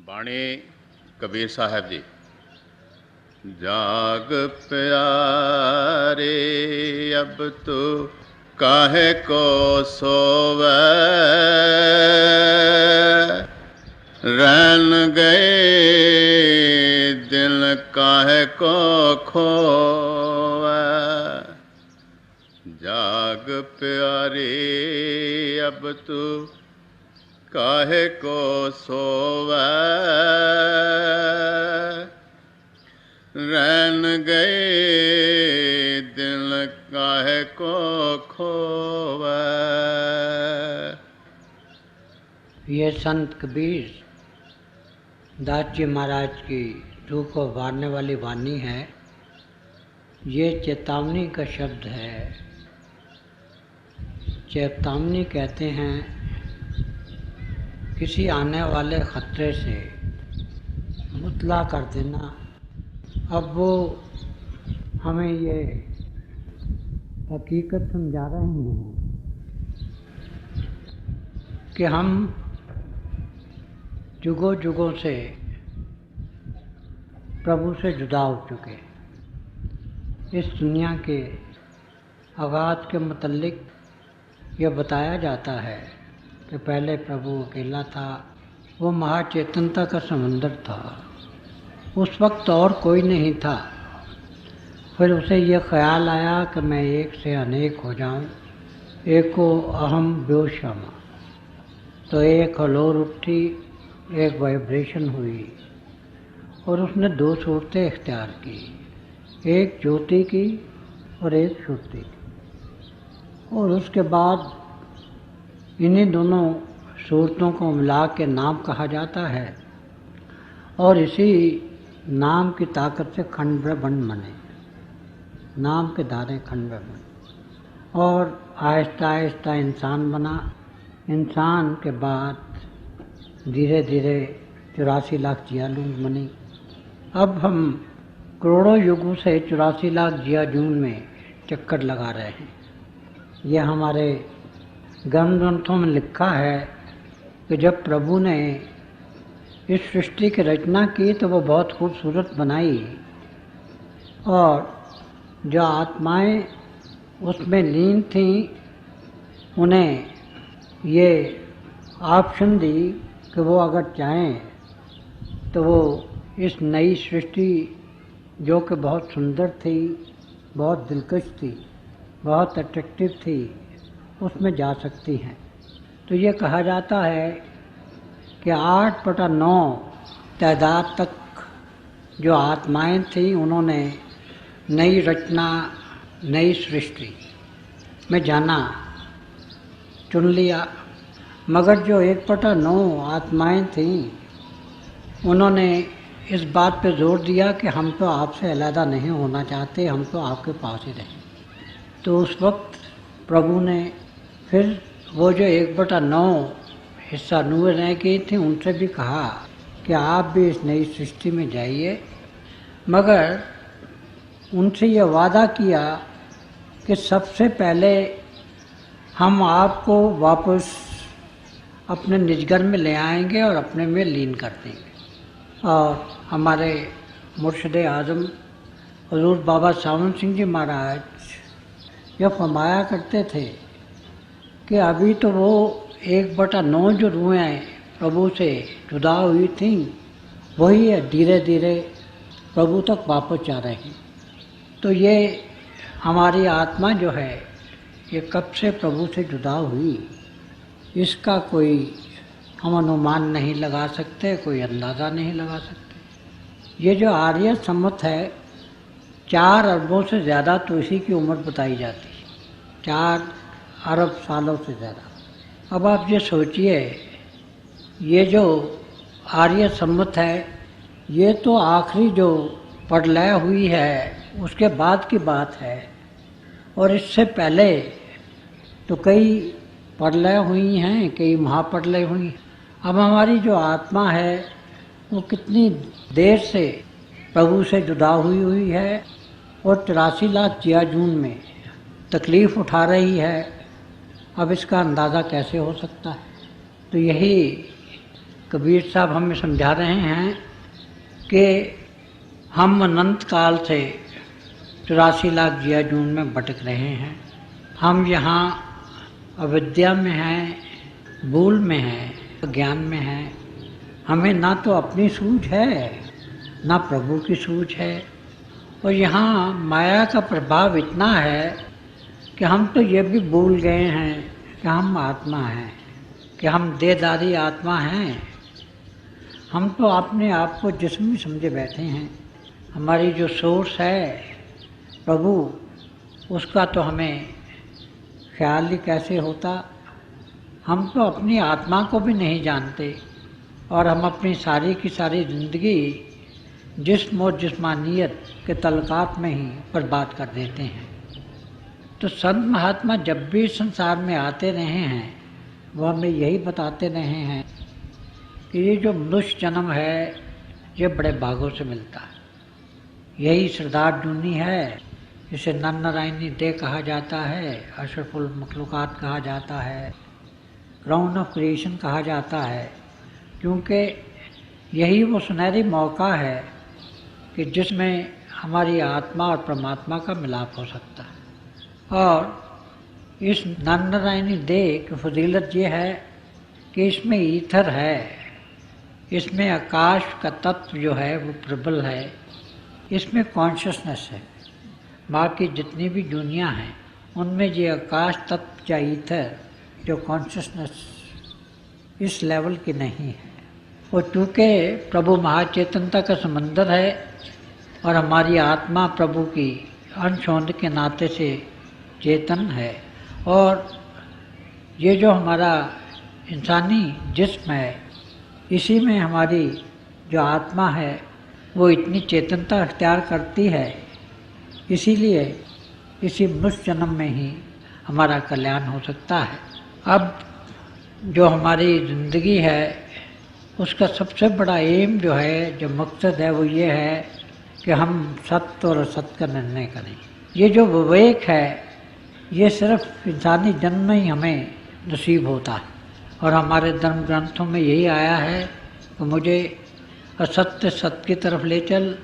बाणी कबीर साहब जी। जाग प्यारे अब तू काहे को सोवे, रैन गए दिल काहे को खोवे। जाग प्यारे अब तू काहे को सोवे, रैन गए दिल काहे को खोवे। ये संत कबीर दास जी महाराज की रूह को उभारने वाली वाणी है। ये चेतावनी का शब्द है। चेतावनी कहते हैं किसी आने वाले ख़तरे से मुतला कर देना। अब वो हमें ये हकीकत समझा रहे हैं कि हम जुगों जुगों से प्रभु से जुदा हो चुके। इस दुनिया के आगाज़ के मुतल्लिक यह बताया जाता है कि पहले प्रभु अकेला था, वो महाचेतनता का समंदर था। उस वक्त और कोई नहीं था। फिर उसे यह ख्याल आया कि मैं एक से अनेक हो जाऊं, एको अहम व्योमश्यामा। तो एक हलोर उठी, एक वाइब्रेशन हुई और उसने दो सूरतें इख्तियार की, एक ज्योति की और एक श्रुति की। और उसके बाद इन्हीं दोनों सूरतों को मिला के नाम कहा जाता है और इसी नाम की ताकत से खंड ब्रह्मांड बने। नाम के धारे खंड ब्रह्मांड और आहिस्ता आहिस्ता इंसान बना। इंसान के बाद धीरे धीरे 84 लाख जियालून बनी। अब हम करोड़ों युगों से 84 लाख जियाजून में चक्कर लगा रहे हैं। यह हमारे ग्रंथों में लिखा है कि जब प्रभु ने इस सृष्टि की रचना की तो वो बहुत खूबसूरत बनाई और जो आत्माएं उसमें लीन थीं उन्हें ये ऑप्शन दी कि वो अगर चाहें तो वो इस नई सृष्टि जो कि बहुत सुंदर थी, बहुत दिलकश थी, बहुत अट्रैक्टिव थी, उसमें जा सकती हैं। तो ये कहा जाता है कि 8/9 तादाद तक जो आत्माएं थीं उन्होंने नई रचना, नई सृष्टि में जाना चुन लिया। मगर जो 1/9 आत्माएं थीं उन्होंने इस बात पे जोर दिया कि हम तो आपसे अलहदा नहीं होना चाहते, हम तो आपके पास ही रहें। तो उस वक्त प्रभु ने फिर वो जो 1/9 हिस्सा नूह रह गई थी उनसे भी कहा कि आप भी इस नई सृष्टि में जाइए। मगर उनसे ये वादा किया कि सबसे पहले हम आपको वापस अपने निजगर में ले आएंगे और अपने में लीन कर देंगे। और हमारे मुर्शिद आज़म हजूर बाबा सावन सिंह जी महाराज यह फरमाया करते थे कि अभी तो वो 1/9 जो रूहें प्रभु से जुदा हुई थीं वही है धीरे धीरे प्रभु तक वापस जा रही। तो ये हमारी आत्मा जो है ये कब से प्रभु से जुदा हुई, इसका कोई हम अनुमान नहीं लगा सकते, कोई अंदाज़ा नहीं लगा सकते। ये जो आर्य सम्मत है 4 अरबों से ज़्यादा तो इसी की उम्र बताई जाती है, 4 अरब सालों से ज़्यादा। अब आप ये सोचिए, ये जो आर्य सम्मत है ये तो आखिरी जो प्रलय हुई है उसके बाद की बात है, और इससे पहले तो कई प्रलय हुई हैं, कई महाप्रलय हुई। अब हमारी जो आत्मा है वो कितनी देर से प्रभु से जुदा हुई है और 83 लाख जियाजून में तकलीफ़ उठा रही है। अब इसका अंदाज़ा कैसे हो सकता है? तो यही कबीर साहब हमें समझा रहे हैं कि हम अनंत काल से 84 लाख जिया जून में भटक रहे हैं। हम यहाँ अविद्या में हैं, भूल में हैं, ज्ञान में हैं। हमें ना तो अपनी सूझ है, ना प्रभु की सूझ है। और यहाँ माया का प्रभाव इतना है कि हम तो ये भी भूल गए हैं कि हम आत्मा हैं, कि हम देहधारी आत्मा हैं। हम तो अपने आप को जिस्म समझे बैठे हैं। हमारी जो सोर्स है प्रभु, उसका तो हमें ख्याल ही कैसे होता। हम तो अपनी आत्मा को भी नहीं जानते और हम अपनी सारी की सारी ज़िंदगी जिस्म और जिस्मानियत के तलकात में ही बर्बाद कर देते हैं। तो संत महात्मा जब भी संसार में आते रहे हैं, वो हमें यही बताते रहे हैं कि ये जो मनुष्य जन्म है, ये बड़े भागों से मिलता है। यही सरदार जूनी है, इसे नर नारायणी देह कहा जाता है, अशरफुल मखलूकात कहा जाता है, क्राउन ऑफ क्रिएशन कहा जाता है, क्योंकि यही वो सुनहरी मौका है कि जिसमें हमारी आत्मा और परमात्मा का मिलाप हो सकता है। और इस नर नारायणी देह की फजीलत ये है कि इसमें ईथर है, इसमें आकाश का तत्व जो है वो प्रबल है, इसमें कॉन्शियसनेस है। बाकी जितनी भी दुनिया हैं उनमें ये आकाश तत्व या ईथर जो कॉन्शियसनेस इस लेवल की नहीं है। और चूँकि प्रभु महाचेतनता का समंदर है और हमारी आत्मा प्रभु की अंश होने के नाते से चेतन है, और ये जो हमारा इंसानी जिस्म है, इसी में हमारी जो आत्मा है वो इतनी चेतनता अख्तियार करती है। इसीलिए इसी मनुष्य जन्म में ही हमारा कल्याण हो सकता है। अब जो हमारी ज़िंदगी है उसका सबसे बड़ा एम जो है, जो मकसद है, वो ये है कि हम सत्य और असत्य का निर्णय करें। ये जो विवेक है ये सिर्फ इंसानी जन्म में ही हमें नसीब होता है। और हमारे धर्म ग्रंथों में यही आया है कि मुझे असत्य सत्य की तरफ ले चल,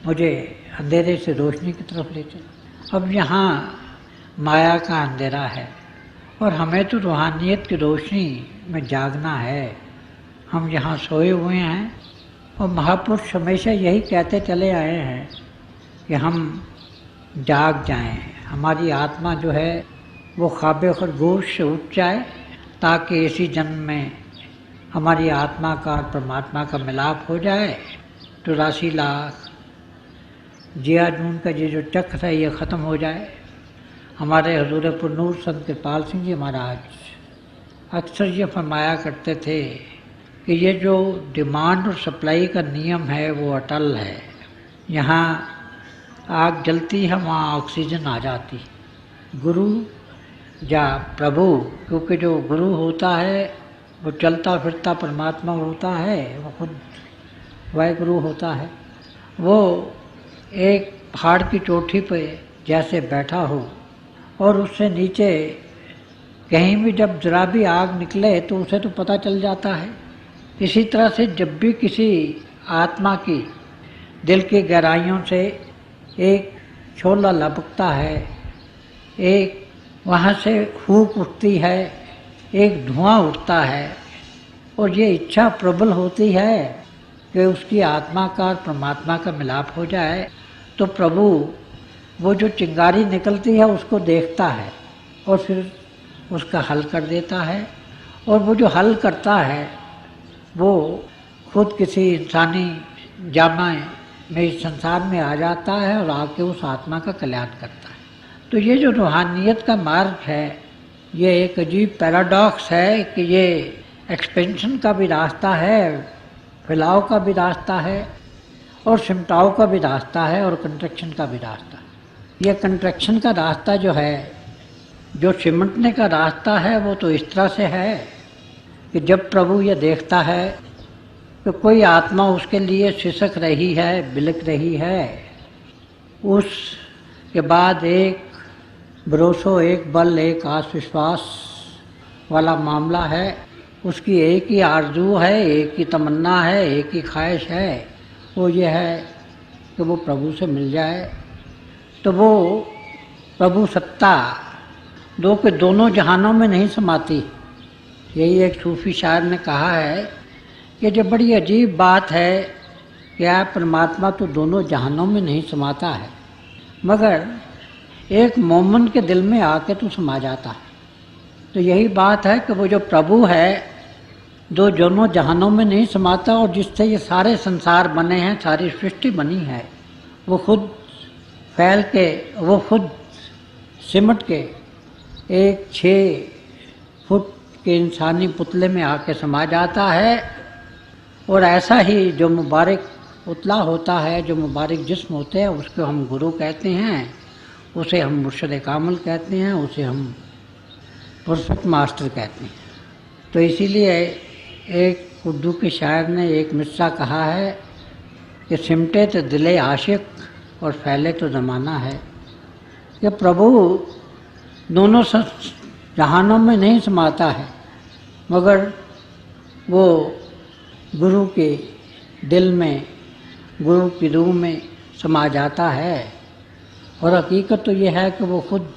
मुझे अंधेरे से रोशनी की तरफ ले चल। अब यहाँ माया का अंधेरा है और हमें तो रूहानियत की रोशनी में जागना है। हम यहाँ सोए हुए हैं और महापुरुष हमेशा यही कहते चले आए हैं कि हम जाग जाएं, हमारी आत्मा जो है वो ख्वाबे खरगोश से उठ जाए, ताकि इसी जन्म में हमारी आत्मा का और परमात्मा का मिलाप हो जाए। 84 लाख जिया जून का ये जो चक्र है ये ख़त्म हो जाए। हमारे हजूर पुरनूर संत कृपाल सिंह जी महाराज अक्सर ये फरमाया करते थे कि ये जो डिमांड और सप्लाई का नियम है वो अटल है। यहाँ आग जलती है, वहाँ ऑक्सीजन आ जाती। गुरु या प्रभु, क्योंकि जो गुरु होता है वो चलता फिरता परमात्मा होता है, वो खुद वाहिगुरु होता है। वो एक पहाड़ की चोटी पे जैसे बैठा हो और उससे नीचे कहीं भी जब जरा भी आग निकले तो उसे तो पता चल जाता है। इसी तरह से जब भी किसी आत्मा की दिल की गहराइयों से एक शोला लपकता है, एक वहाँ से फूंक उठती है, एक धुआं उठता है, और ये इच्छा प्रबल होती है कि उसकी आत्मा का और परमात्मा का मिलाप हो जाए, तो प्रभु वो जो चिंगारी निकलती है उसको देखता है और फिर उसका हल कर देता है। और वो जो हल करता है वो खुद किसी इंसानी जामा में इस संसार में आ जाता है और आके उस आत्मा का कल्याण करता है। तो ये जो रूहानियत का मार्ग है ये एक अजीब पैराडॉक्स है कि ये एक्सपेंशन का भी रास्ता है, फैलाव का भी रास्ता है, और सिमटाव का भी रास्ता है, और कंट्रैक्शन का भी रास्ता है। ये कंट्रैक्शन का रास्ता जो है, जो सिमटने का रास्ता है, वो तो इस तरह से है कि जब प्रभु ये देखता है कि कोई आत्मा उसके लिए सिसक रही है, बिलक रही है, उसके बाद एक भरोसो, एक बल, एक आत्मविश्वास वाला मामला है, उसकी एक ही आरजू है, एक ही तमन्ना है, एक ही ख्वाहिश है, वो ये है कि वो प्रभु से मिल जाए। तो वो प्रभु सत्ता दो के दोनों जहानों में नहीं समाती। यही एक सूफी शायर ने कहा है कि जो बड़ी अजीब बात है कि आप परमात्मा तो दोनों जहानों में नहीं समाता है, मगर एक मोमिन के दिल में आके तो समा जाता है। तो यही बात है कि वो जो प्रभु है दो दोनों जहानों में नहीं समाता, और जिससे ये सारे संसार बने हैं, सारी सृष्टि बनी है, वो खुद फैल के, वो खुद सिमट के एक 6 फुट के इंसानी पुतले में आके समा जाता है। और ऐसा ही जो मुबारक पुतला होता है, जो मुबारक जिस्म होते हैं, उसको हम गुरु कहते हैं, उसे हम मुर्शिद कामिल कहते हैं, उसे हम परफेक्ट मास्टर कहते हैं। तो इसीलिए एक उर्दू के शायर ने एक मिसरा कहा है कि सिमटे तो दिले आशिक और फैले तो ज़माना है, कि प्रभु दोनों जहानों में नहीं समाता है, मगर वो गुरु के दिल में, गुरु की रूह में समा जाता है। और हकीकत तो ये है कि वो खुद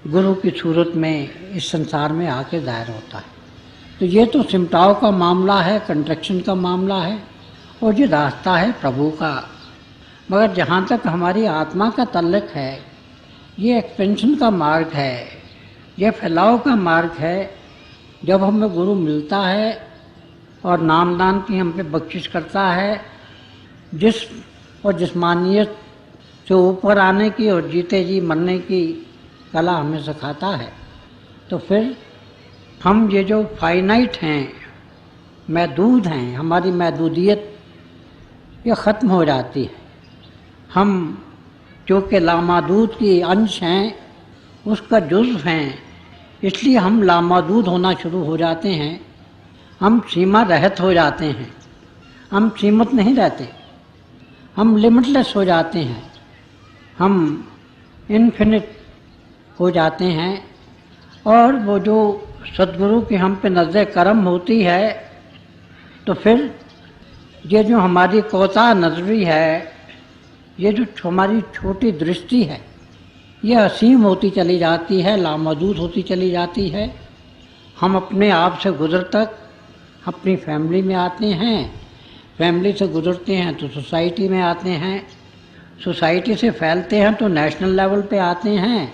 गुरु की सूरत में इस संसार में आके ज़ाहिर होता है। तो ये तो सिमटाव का मामला है, कंट्रैक्शन का मामला है, और ये रास्ता है प्रभु का। मगर जहाँ तक हमारी आत्मा का तल्लुक़ है, ये एक्सपेंशन का मार्ग है, ये फैलाव का मार्ग है। जब हमें गुरु मिलता है और नामदान की हम पे बख्शिश करता है, जिस्म और जिस्मानियत से ऊपर आने की और जीते जी मरने की कला हमें सिखाता है, तो फिर हम ये जो फाइनाइट हैं, महदूद हैं, हमारी महदूदियत ये ख़त्म हो जाती है। हम जो कि लामादूद की अंश हैं, उसका जुज़्व हैं, इसलिए हम लामादूद होना शुरू हो जाते हैं। हम सीमा रहित हो जाते हैं, हम सीमित नहीं रहते, हम लिमिटलेस हो जाते हैं, हम इन्फिनिट हो जाते हैं। और वो जो सद्गुरु की हम पे नज़र करम होती है, तो फिर ये जो हमारी कोता नजरी है, ये जो हमारी छोटी दृष्टि है, ये असीम होती चली जाती है, लामहदूद होती चली जाती है। हम अपने आप से गुजर तक अपनी फैमिली में आते हैं, फैमिली से गुजरते हैं तो सोसाइटी में आते हैं, सोसाइटी से फैलते हैं तो नेशनल लेवल पे आते हैं,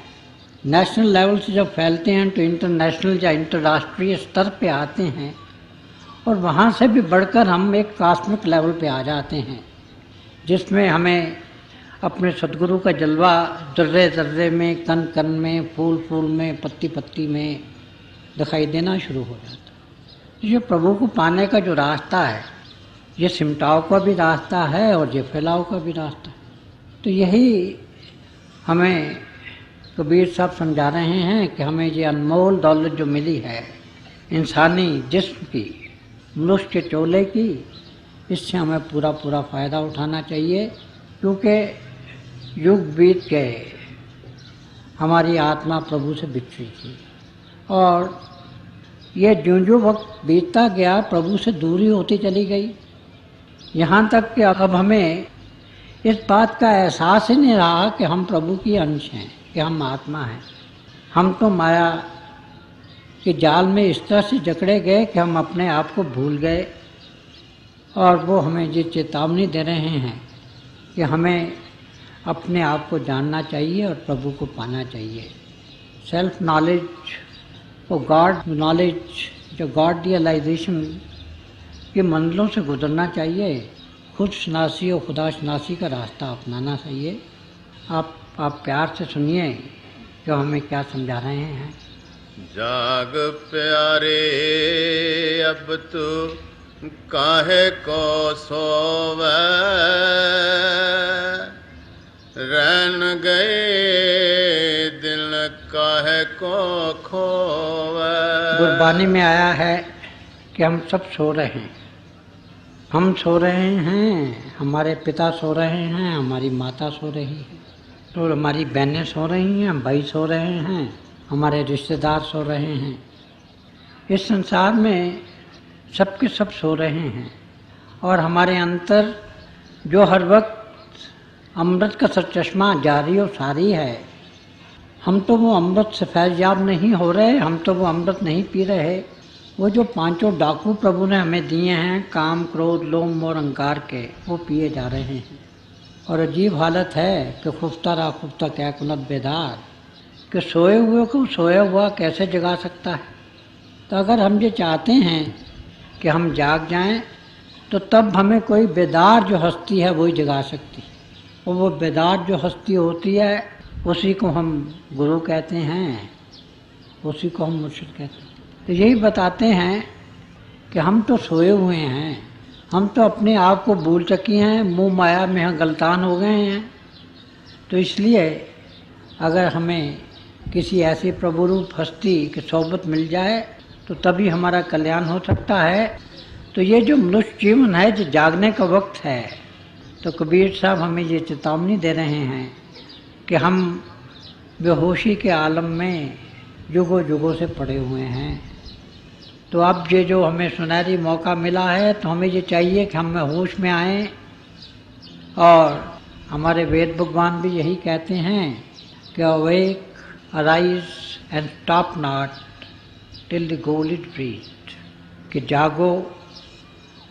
नेशनल लेवल से जब फैलते हैं तो इंटरनेशनल या अंतर्राष्ट्रीय स्तर पे आते हैं, और वहाँ से भी बढ़कर हम एक कॉस्मिक लेवल पे आ जाते हैं, जिसमें हमें अपने सद्गुरु का जलवा जर्रे जर्रे में, कण कण में, फूल फूल में, पत्ती पत्ती में दिखाई देना शुरू हो जाता है। ये प्रभु को पाने का जो रास्ता है, ये सिमटाव का भी रास्ता है और ये फैलाव का भी रास्ता है। तो यही हमें कबीर साहब समझा रहे हैं कि हमें ये अनमोल दौलत जो मिली है इंसानी जिस्म की, मनुष्य के चोले की, इससे हमें पूरा पूरा फ़ायदा उठाना चाहिए, क्योंकि युग बीत गए, हमारी आत्मा प्रभु से बिछड़ी थी, और ये जो वक्त बीतता गया प्रभु से दूरी होती चली गई, यहाँ तक कि अब हमें इस बात का एहसास ही नहीं रहा कि हम प्रभु की अंश हैं, कि हम आत्मा हैं। हम तो माया के जाल में इस तरह से जकड़े गए कि हम अपने आप को भूल गए, और वो हमें ये चेतावनी दे रहे हैं कि हमें अपने आप को जानना चाहिए और प्रभु को पाना चाहिए। सेल्फ नॉलेज और गॉड नॉलेज, जो गॉड रियलाइजेशन के मंजिलों से गुजरना चाहिए, खुद शनासी और खुदा शनासी का रास्ता अपनाना चाहिए। आप प्यार से सुनिए कि हमें क्या समझा रहे हैं। जाग प्यारे अब तू काहे को सोवे, रैन गए दिल काहे को खोवे। गुरबानी में आया है कि हम सब सो रहे हैं, हम सो रहे हैं, हमारे पिता सो रहे हैं, हमारी माता सो रही है, तो हमारी बहनें सो रही हैं, भाई सो रहे हैं, हमारे रिश्तेदार सो रहे हैं। इस संसार में सब के सब सो रहे हैं और हमारे अंतर जो हर वक्त अमृत का सरचश्मा जारी और सारी है, हम तो वो अमृत से फैज़याब नहीं हो रहे, हम तो वो अमृत नहीं पी रहे। वो जो पांचों डाकू प्रभु ने हमें दिए हैं, काम क्रोध लोभ मोह अहंकार के, वो पिए जा रहे हैं। और अजीब हालत है कि खुफ्ता रा खुफ्ता क्या कुनत बेदार, कि सोए हुए को सोया हुआ कैसे जगा सकता है। तो अगर हम ये चाहते हैं कि हम जाग जाएं, तो तब हमें कोई बेदार जो हस्ती है वही जगा सकती है। और वो बेदार जो हस्ती होती है उसी को हम गुरु कहते हैं, उसी को हम मुर्शिद कहते हैं। तो यही बताते हैं कि हम तो सोए हुए हैं, हम तो अपने आप को भूल चुके हैं, मुँह माया में हम गलतान हो गए हैं। तो इसलिए अगर हमें किसी ऐसी प्रभु रूप हस्ती की सोबत मिल जाए तो तभी हमारा कल्याण हो सकता है। तो ये जो मनुष्य जीवन है, जो जागने का वक्त है, तो कबीर साहब हमें ये चेतावनी दे रहे हैं कि हम बेहोशी के आलम में युगों युगों से पड़े हुए हैं। तो अब ये जो हमें सुनहरी मौका मिला है, तो हमें ये चाहिए कि हम होश में आएं। और हमारे वेद भगवान भी यही कहते हैं कि awake arise and stop not till the goal is reached, कि जागो,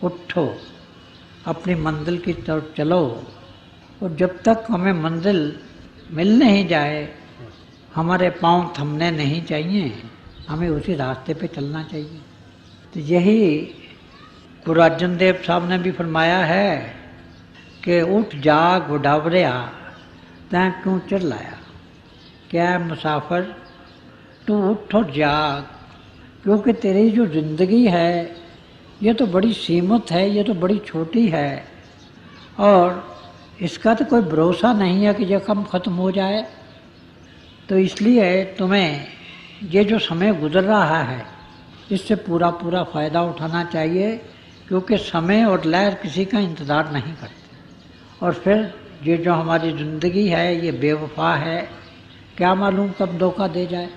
उठो, अपनी मंजिल की तरफ चलो। और जब तक हमें मंजिल मिल नहीं जाए, हमारे पांव थमने नहीं चाहिए, हमें उसी रास्ते पे चलना चाहिए। तो यही गुरु अर्जन देव साहब ने भी फरमाया है कि उठ जाग उडावरिया तैं क्यों चिल्लाया, क्या मुसाफिर तू उठ और जाग, क्योंकि तेरी जो ज़िंदगी है ये तो बड़ी सीमित है, ये तो बड़ी छोटी है और इसका तो कोई भरोसा नहीं है कि ये कब ख़त्म हो जाए। तो इसलिए तुम्हें ये जो समय गुजर रहा है इससे पूरा पूरा फ़ायदा उठाना चाहिए, क्योंकि समय और लहर किसी का इंतज़ार नहीं करते। और फिर ये जो हमारी ज़िंदगी है ये बेवफा है, क्या मालूम कब धोखा दे जाए।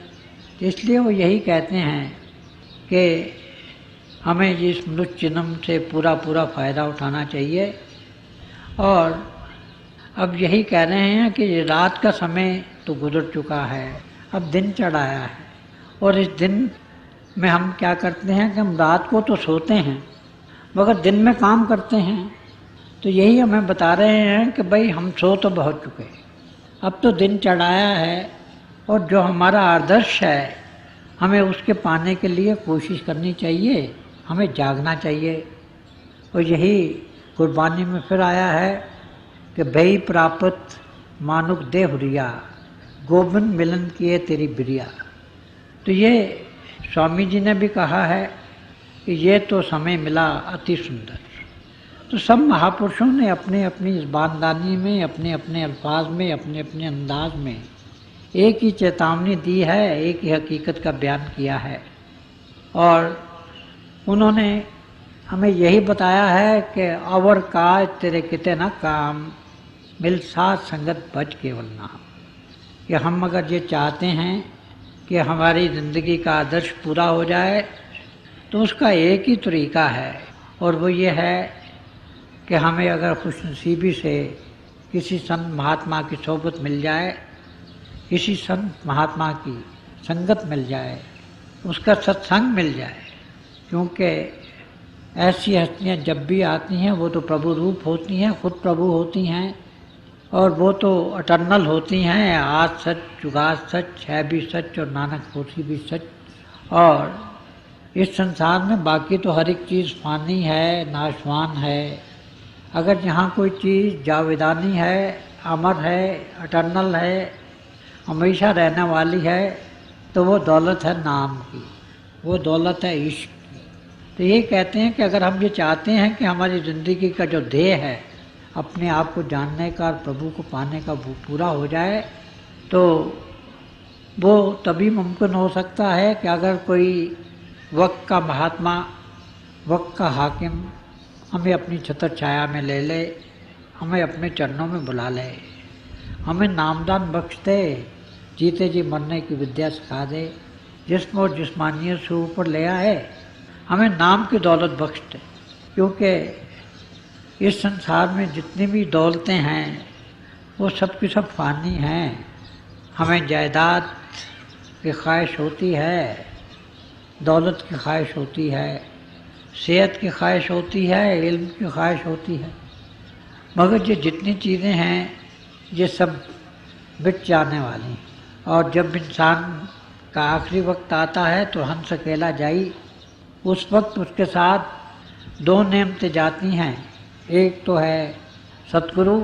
इसलिए वो यही कहते हैं कि हमें इस मनुष्य जन्म से पूरा पूरा फ़ायदा उठाना चाहिए। और अब यही कह रहे हैं कि रात का समय तो गुजर चुका है, अब दिन चढ़ आया है। और इस दिन में हम क्या करते हैं कि हम रात को तो सोते हैं मगर दिन में काम करते हैं। तो यही हमें बता रहे हैं कि भाई हम सो तो बहुत चुके, अब तो दिन चढ़ आया है और जो हमारा आदर्श है हमें उसके पाने के लिए कोशिश करनी चाहिए, हमें जागना चाहिए। और यही कुर्बानी में फिर आया है कि भई प्राप्त मानुक दे हुरिया, गोविंद मिलन किए तेरी बिरिया। तो ये स्वामी जी ने भी कहा है कि ये तो समय मिला अति सुंदर। तो सब महापुरुषों ने अपने अपनी इस बानदानी में, अपने अपने अल्फाज में, अपने अपने अंदाज में एक ही चेतावनी दी है, एक ही हकीकत का बयान किया है। और उन्होंने हमें यही बताया है कि अवर काज तेरे किते न काम, मिल साथ संगत बच केवल नाम। कि हम अगर ये चाहते हैं कि हमारी ज़िंदगी का आदर्श पूरा हो जाए तो उसका एक ही तरीका है, और वो ये है कि हमें अगर खुशनसीबी से किसी संत महात्मा की सोबत मिल जाए, किसी संत महात्मा की संगत मिल जाए, उसका सत्संग मिल जाए। क्योंकि ऐसी हस्तियाँ जब भी आती हैं वो तो प्रभु रूप होती हैं, खुद प्रभु होती हैं, और वो तो अटर्नल होती हैं। आज सच जुगाद सच है भी सच और नानक होती भी सच। और इस संसार में बाकी तो हर एक चीज़ फानी है, नाशवान है। अगर जहाँ कोई चीज़ जावेदानी है, अमर है, अटर्नल है, हमेशा रहने वाली है, तो वो दौलत है नाम की, वो दौलत है इश्क की। तो ये कहते हैं कि अगर हम ये चाहते हैं कि हमारी ज़िंदगी का जो ध्येय है अपने आप को जानने का और प्रभु को पाने का वो पूरा हो जाए, तो वो तभी मुमकिन हो सकता है कि अगर कोई वक्त का महात्मा, वक्त का हाकिम हमें अपनी छत्र छाया में ले ले, हमें अपने चरणों में बुला ले, हमें नामदान बख्श दे, जीते जी मरने की विद्या सिखा दे, जिस्म और जिस्मानियत से ऊपर ले आए, हमें नाम की दौलत बख्श दे, क्योंकि इस संसार में जितनी भी दौलतें हैं वो सब की सब फ़ानी हैं। हमें जायदाद की ख्वाहिश होती है, दौलत की ख्वाहिश होती है, सेहत की ख्वाहिश होती है, इल्म की ख्वाहिश होती है, मगर ये जितनी चीज़ें हैं ये सब बिक जाने वाली हैं। और जब इंसान का आखिरी वक्त आता है तो हंस अकेला जाई, उस वक्त उसके साथ दो नेमतें जाती हैं। एक तो है सतगुरु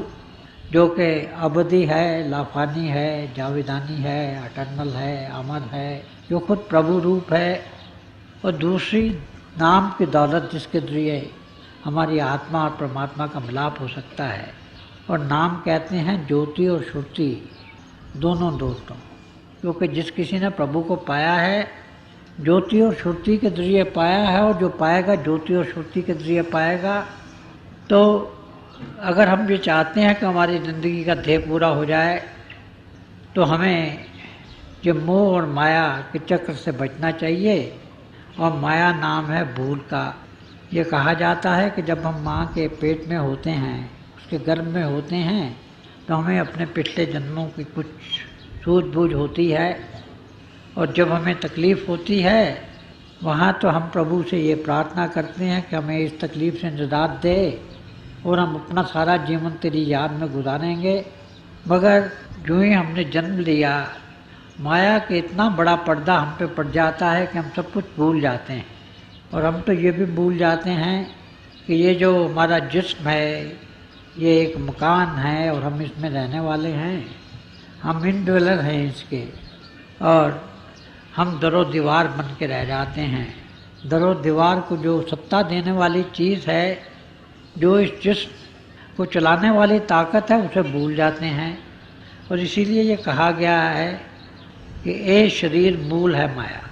जो कि अबदी है, लाफानी है, जावेदानी है, अटर्नल है, अमर है, जो खुद प्रभु रूप है। और दूसरी नाम की दौलत जिसके जरिए हमारी आत्मा और परमात्मा का मिलाप हो सकता है। और नाम कहते हैं ज्योति और श्रुति दोनों दोस्तों, क्योंकि जिस किसी ने प्रभु को पाया है ज्योति और श्रुति के जरिए पाया है, और जो पाएगा ज्योति और श्रुति के जरिए पाएगा। तो अगर हम ये चाहते हैं कि हमारी ज़िंदगी का ध्येय पूरा हो जाए तो हमें ये मोह और माया के चक्र से बचना चाहिए। और माया नाम है भूल का। ये कहा जाता है कि जब हम माँ के पेट में होते हैं, उसके गर्भ में होते हैं, तो हमें अपने पिछले जन्मों की कुछ सूझबूझ होती है। और जब हमें तकलीफ़ होती है वहाँ तो हम प्रभु से ये प्रार्थना करते हैं कि हमें इस तकलीफ़ से निजात दे और हम अपना सारा जीवन तेरी याद में गुजारेंगे। मगर जो ही हमने जन्म लिया, माया के इतना बड़ा पर्दा हम पे पड़ जाता है कि हम सब कुछ भूल जाते हैं। और हम तो ये भी भूल जाते हैं कि ये जो हमारा जिस्म है ये एक मकान है और हम इसमें रहने वाले हैं, हम इनड्वेलर हैं इसके, और हम दरो दीवार बन के रह जाते हैं। दरो दीवार को जो सत्ता देने वाली चीज़ है, जो इस जिस्म को चलाने वाली ताकत है, उसे भूल जाते हैं। और इसीलिए ये कहा गया है कि ए शरीर मूल है माया,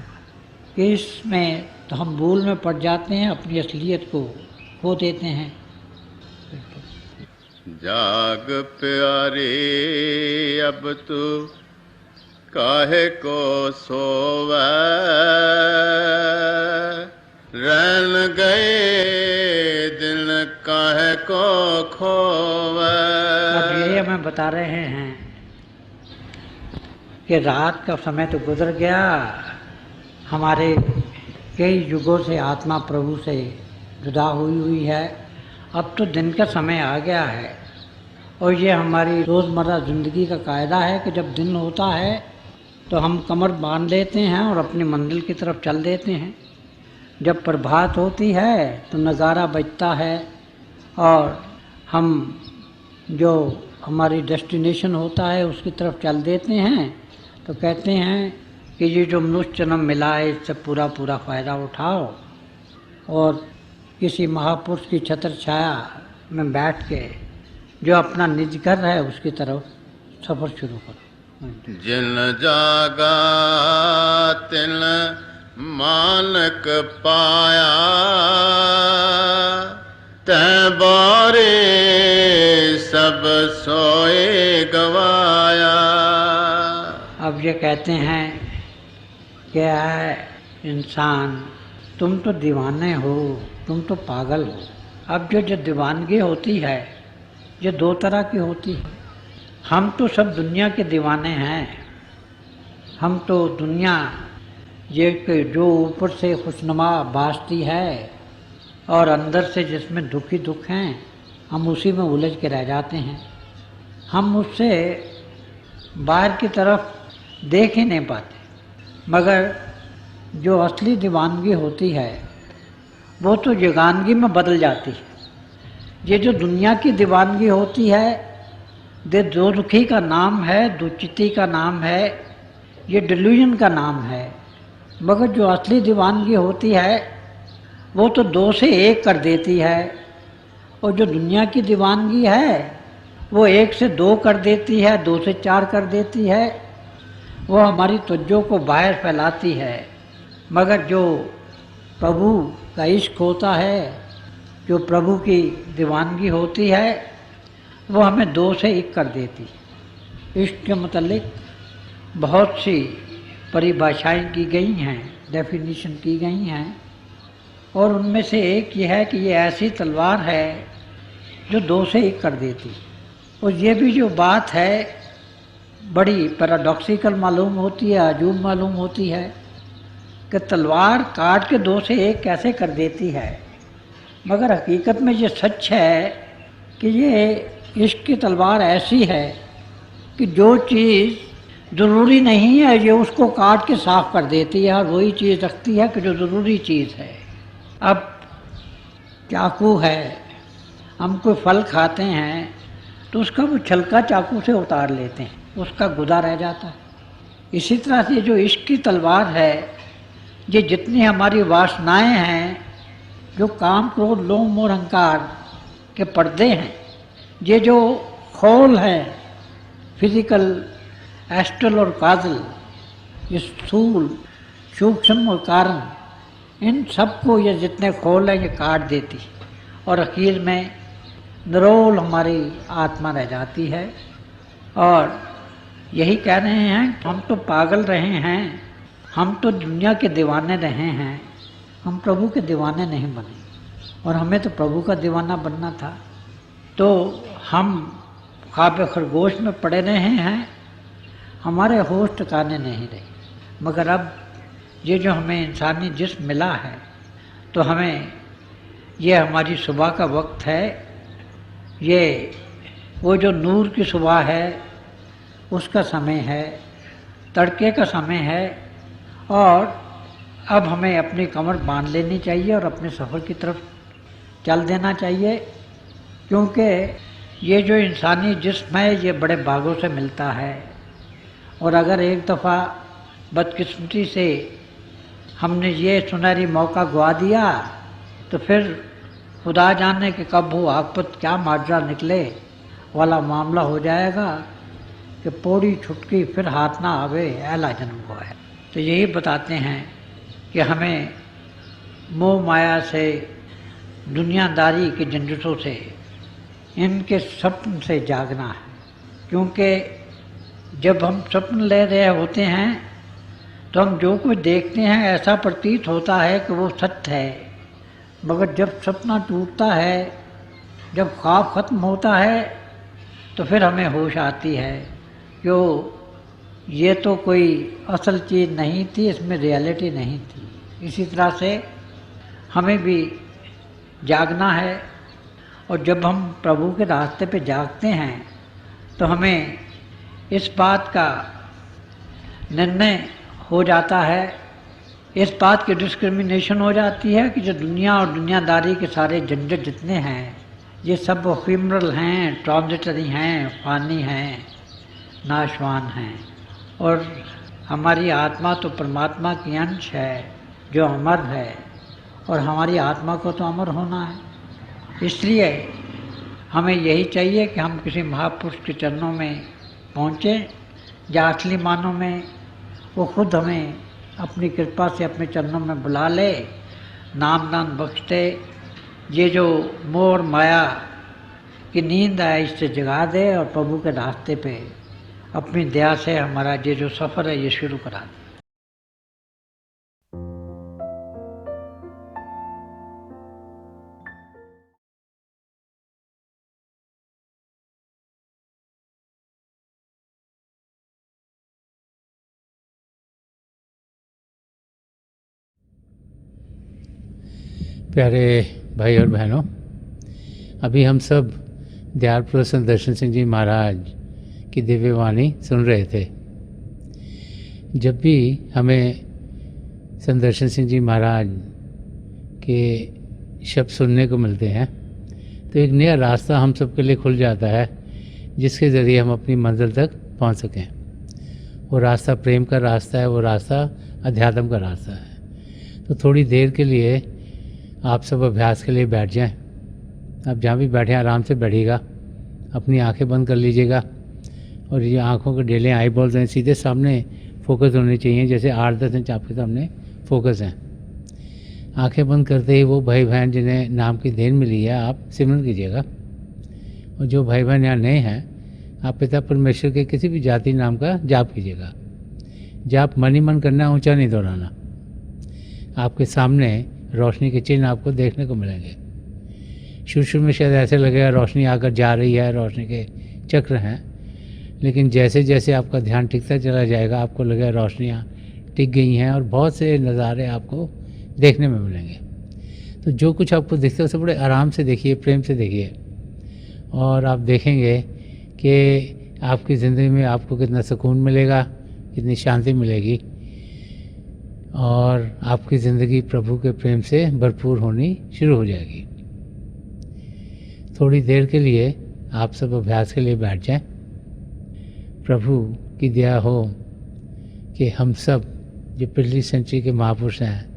कि इसमें तो हम भूल में पड़ जाते हैं, अपनी असलियत को खो देते हैं। जाग प्यारे अब तू काहे को सोवै, रैन गए दिन काहे को खोवै। अब ये हमें बता रहे हैं कि रात का समय तो गुजर गया, हमारे कई युगों से आत्मा प्रभु से जुदा हुई है। अब तो दिन का समय आ गया है। और ये हमारी रोज़मर्रा ज़िंदगी का कायदा है कि जब दिन होता है तो हम कमर बांध लेते हैं और अपनी मंजिल की तरफ चल देते हैं। जब प्रभात होती है तो नगारा बजता है और हम जो हमारी डेस्टिनेशन होता है उसकी तरफ चल देते हैं। तो कहते हैं कि ये जो मनुष्य जन्म मिला है इससे पूरा फ़ायदा उठाओ और किसी महापुरुष की छत्र छाया में बैठ के जो अपना निज घर है उसकी तरफ सफ़र शुरू करो। जिन जागा तिन मानक पाया, तै बारे सब सोए गवाया। अब ये कहते हैं क्या है इंसान, तुम तो दीवाने हो, तुम तो पागल हो। अब जो दीवानगी होती है ये दो तरह की होती है। हम तो सब दुनिया के दीवाने हैं। हम तो दुनिया ये जो ऊपर से खुशनुमा भासती है और अंदर से जिसमें दुख ही दुख हैं, हम उसी में उलझ के रह जाते हैं। हम उससे बाहर की तरफ देख ही नहीं पाते। मगर जो असली दीवानगी होती है वो तो जगानगी में बदल जाती है। ये जो दुनिया की दीवानगी होती है ये दो दुखी का नाम है, दुचित्ती का नाम है, ये डिल्यूजन का नाम है। मगर जो असली दीवानगी होती है वो तो दो से एक कर देती है। और जो दुनिया की दीवानगी है वो एक से दो कर देती है, दो से चार कर देती है। वो हमारी तवज्जो को बाहर फैलाती है। मगर जो प्रभु का इश्क होता है, जो प्रभु की दीवानगी होती है, वो हमें दो से एक कर देती है। इश्क के मतलब बहुत सी परिभाषाएं की गई हैं, डेफिनेशन की गई हैं। और उनमें से एक ये है कि ये ऐसी तलवार है जो 2 से 1 कर देती। और ये भी जो बात है बड़ी पैराडॉक्सिकल मालूम होती है, अजूब मालूम होती है कि तलवार काट के 2 से 1 कैसे कर देती है। मगर हकीकत में ये सच है कि ये इश्क की तलवार ऐसी है कि जो चीज़ ज़रूरी नहीं है ये उसको काट के साफ़ कर देती है और वही चीज़ रखती है कि जो ज़रूरी चीज़ है। अब चाकू है, हम कोई फल खाते हैं तो उसका वो छिलका चाकू से उतार लेते हैं, उसका गुदा रह जाता है। इसी तरह से जो इश्क की तलवार है, ये जितनी हमारी वासनाएं हैं, जो काम क्रोध लोभ मोह अहंकार के पर्दे हैं, ये जो खोल है फिजिकल, एस्ट्रल और काजल, ये स्थूल सूक्ष्म और कारण, इन सबको ये जितने खोल हैं ये काट देती और अखीर में निरोल हमारी आत्मा रह जाती है। और यही कह रहे हैं हम तो पागल रहे हैं, हम तो दुनिया के दीवाने रहे हैं, हम प्रभु के दीवाने नहीं बने। और हमें तो प्रभु का दीवाना बनना था, तो हम ख्वाब खरगोश में पड़े रहे हैं, हमारे होश ठिकाने नहीं रहे। मगर अब ये जो हमें इंसानी जिस्म मिला है, तो हमें ये हमारी सुबह का वक्त है, ये वो जो नूर की सुबह है उसका समय है, तड़के का समय है। और अब हमें अपनी कमर बांध लेनी चाहिए और अपने सफ़र की तरफ चल देना चाहिए, क्योंकि ये जो इंसानी जिस्म है ये बड़े भागों से मिलता है। और अगर एक दफ़ा बदकिस्मती से हमने ये सुनहरी मौका गवा दिया तो फिर खुदा जाने कि कब वो आफत क्या माजरा निकले वाला मामला हो जाएगा कि पौड़ी छुटकी फिर हाथ ना आवे ऐला जन्म हुआ है। तो यही बताते हैं कि हमें मोह माया से, दुनियादारी के झंझटों से, इनके स्वप्न से जागना है। क्योंकि जब हम स्वप्न ले रहे होते हैं तो हम जो कुछ देखते हैं ऐसा प्रतीत होता है कि वो सत्य है, मगर जब सपना टूटता है, जब ख्वाब ख़त्म होता है, तो फिर हमें होश आती है कि ये तो कोई असल चीज़ नहीं थी, इसमें रियलिटी नहीं थी। इसी तरह से हमें भी जागना है। और जब हम प्रभु के रास्ते पे जागते हैं तो हमें इस बात का निर्णय हो जाता है, इस बात की डिस्क्रिमिनेशन हो जाती है कि जो दुनिया और दुनियादारी के सारे झंझट जितने हैं ये सब एफिमरल हैं, ट्रांजिटरी हैं, फ़ानी हैं, नाशवान हैं। और हमारी आत्मा तो परमात्मा की अंश है जो अमर है, और हमारी आत्मा को तो अमर होना है। इसलिए हमें यही चाहिए कि हम किसी महापुरुष के चरणों में पहुँचें, या असली मानों में वो खुद हमें अपनी कृपा से अपने चरणों में बुला ले, नाम दान बख्श दे, ये जो मोह और माया की नींद है इससे जगा दे और प्रभु के रास्ते पे अपनी दया से हमारा ये जो सफ़र है ये शुरू करा दे। प्यारे भाई और बहनों, अभी हम सब दयाल संदर्शन सिंह जी महाराज की दिव्य वाणी सुन रहे थे। जब भी हमें संदर्शन सिंह जी महाराज के शब्द सुनने को मिलते हैं तो एक नया रास्ता हम सब के लिए खुल जाता है, जिसके ज़रिए हम अपनी मंजिल तक पहुंच सकें। वो रास्ता प्रेम का रास्ता है, वो रास्ता अध्यात्म का रास्ता है। तो थोड़ी देर के लिए आप सब अभ्यास के लिए बैठ जाएं। आप जहाँ भी बैठें आराम से बैठिएगा, अपनी आंखें बंद कर लीजिएगा और ये आंखों के डेले आई बॉल्स हैं सीधे सामने फोकस होने चाहिए, जैसे 8-10 इंच आपके सामने फोकस हैं। आंखें बंद करते ही वो भाई बहन जिन्हें नाम की देन मिली है आप सिमरन कीजिएगा, और जो भाई बहन यहाँ नए हैं आप पिता परमेश्वर के किसी भी जाति नाम का जाप कीजिएगा। जाप मन ही मन करना, ऊँचा नहीं दोहराना। आपके सामने रोशनी के चिन्ह आपको देखने को मिलेंगे। शुरू में शायद ऐसे लगेगा रोशनी आकर जा रही है, रोशनी के चक्र हैं, लेकिन जैसे जैसे आपका ध्यान टिकता चला जाएगा आपको लगेगा रोशनियाँ टिक गई हैं और बहुत से नज़ारे आपको देखने में मिलेंगे। तो जो कुछ आपको दिखता है उसे बड़े आराम से देखिए, प्रेम से देखिए, और आप देखेंगे कि आपकी ज़िंदगी में आपको कितना सुकून मिलेगा, कितनी शांति मिलेगी, और आपकी ज़िंदगी प्रभु के प्रेम से भरपूर होनी शुरू हो जाएगी। थोड़ी देर के लिए आप सब अभ्यास के लिए बैठ जाएं। प्रभु की दया हो कि हम सब जो पिछली सेंचुरी के महापुरुष हैं,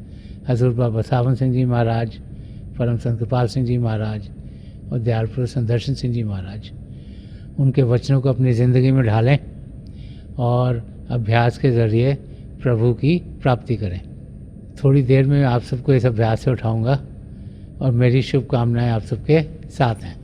हजूर बाबा सावन सिंह जी महाराज, परम संत कृपाल सिंह जी महाराज और दयाल पुरुष संत दर्शन सिंह जी महाराज, उनके वचनों को अपनी ज़िंदगी में ढालें और अभ्यास के ज़रिए प्रभु की प्राप्ति करें। थोड़ी देर में आप सबको इस अभ्यास से उठाऊंगा और मेरी शुभकामनाएं आप सबके साथ हैं।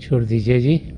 छोड़ दीजिए जी।